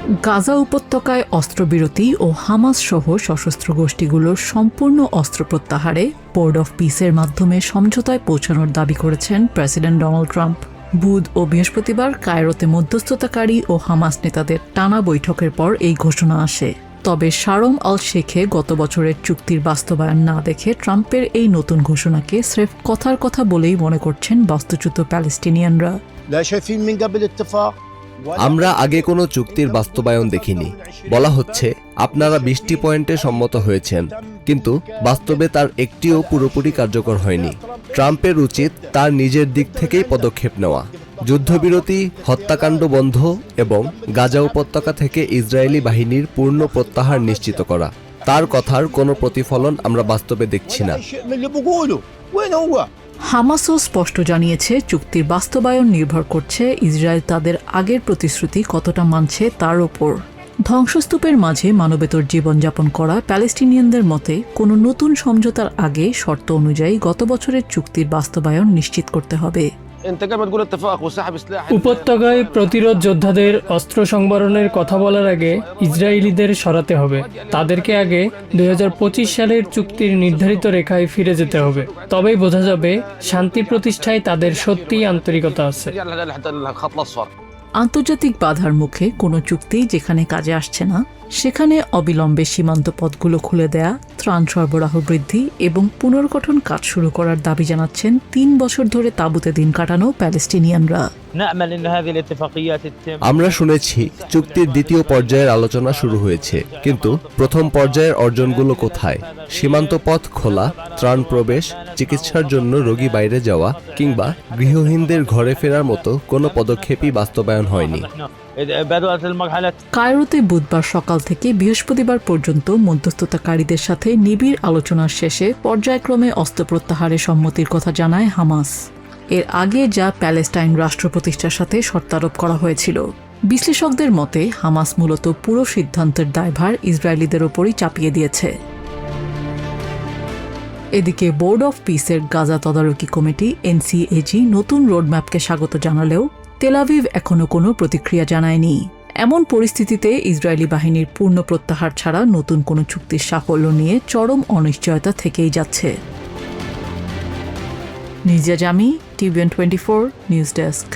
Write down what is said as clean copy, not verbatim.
গাজা উপত্যকায় অস্ত্রবিরতি ও হামাস সহ সশস্ত্র গোষ্ঠীগুলোর সম্পূর্ণ অস্ত্র প্রত্যাহারে বোর্ড অফ পিসের মাধ্যমে সমঝোতায় পৌঁছানোর দাবি করেছেন প্রেসিডেন্ট ডোনাল্ড ট্রাম্প। বুধ ও বৃহস্পতিবার কায়রোতে মধ্যস্থতাকারী ও হামাস নেতাদের টানা বৈঠকের পর এই ঘোষণা আসে। তবে শারম আল শেখে গত বছরের চুক্তির বাস্তবায়ন না দেখে ট্রাম্পের এই নতুন ঘোষণাকে স্রেফ কথার কথা বলেই মনে করছেন বাস্তুচ্যুত প্যালেস্টিনিয়ানরা। আমরা আগে কোনো চুক্তির বাস্তবায়ন দেখিনি। বলা হচ্ছে আপনারা 20টি পয়েন্টে সম্মত হয়েছেন, কিন্তু বাস্তবে তার একটিও পুরোপুরি কার্যকর হয়নি। ট্রাম্পের উচিত তার নিজের দিক থেকেই পদক্ষেপ নেওয়া, যুদ্ধবিরতি, হত্যাকাণ্ড বন্ধ এবং গাজা উপত্যকা থেকে ইসরায়েলি বাহিনীর পূর্ণ প্রত্যাহার নিশ্চিত করা। তার কথার কোনো প্রতিফলন আমরা বাস্তবে দেখছি না। হামাসও স্পষ্ট জানিয়েছে চুক্তির বাস্তবায়ন নির্ভর করছে ইসরায়েল তাদের আগের প্রতিশ্রুতি কতটা মানছে তার ওপর। ধ্বংসস্তূপের মাঝে মানবেতর জীবনযাপন করা প্যালেস্টিনিয়ানদের মতে কোনো নতুন সমঝোতার আগে শর্ত অনুযায়ী গত বছরের চুক্তির বাস্তবায়ন নিশ্চিত করতে হবে। উপত্যকায় প্রতিরোধ যোদ্ধাদের অস্ত্র সংবরণের কথা বলার আগে ইসরায়েলিদের সরাতে হবে। তাদেরকে আগে 2025 সালের চুক্তির নির্ধারিত রেখায় ফিরে যেতে হবে। তবেই বোঝা যাবে শান্তি প্রতিষ্ঠায় তাদের সত্যিই আন্তরিকতা আছে। আন্তর্জাতিক বাধার মুখে কোনো চুক্তি যেখানে কাজে আসছে না, সেখানে অবিলম্বে সীমান্ত পথগুলো খুলে দেয়া, ত্রাণ সরবরাহ বৃদ্ধি এবং পুনর্গঠন কাজ শুরু করার দাবি জানাচ্ছেন 3 বছর ধরে তাঁবুতে দিন কাটানো প্যালেস্টিনিয়ানরা। আমরা শুনেছি চুক্তির দ্বিতীয় পর্যায়ের আলোচনা শুরু হয়েছে, কিন্তু প্রথম পর্যায়ের অর্জনগুলো কোথায়? সীমান্ত পথ খোলা, ত্রাণ প্রবেশ, চিকিৎসার জন্য রোগী বাইরে যাওয়া কিংবা গৃহহীনদের ঘরে ফেরার মতো কোনো পদক্ষেপই বাস্তবায়ন হয়নি। কায়রোতে বুধবার সকাল থেকে বৃহস্পতিবার পর্যন্ত মধ্যস্থতাকারীদের সাথে নিবিড় আলোচনার শেষে পর্যায়ক্রমে অস্ত্র প্রত্যাহারে সম্মতির কথা জানায় হামাস। এর আগে যা প্যালেস্টাইন রাষ্ট্র প্রতিষ্ঠার সাথে শর্তারোপ করা হয়েছিল। বিশ্লেষকদের মতে হামাস মূলত পুরো সিদ্ধান্তের দায়ভার ইসরায়েলিদের ওপরই চাপিয়ে দিয়েছে। এদিকে বোর্ড অফ পিসের গাজা তদারকি কমিটি এনসিএজি নতুন রোডম্যাপকে স্বাগত জানালেও তেল আভিভ এখনও কোনো প্রতিক্রিয়া জানায়নি। এমন পরিস্থিতিতে ইসরায়েলি বাহিনীর পূর্ণ প্রত্যাহার ছাড়া নতুন কোনো চুক্তির সাফল্য নিয়ে চরম অনিশ্চয়তা থেকেই যাচ্ছে। নিজিয়া জামি, TVN24 নিউজ ডেস্ক।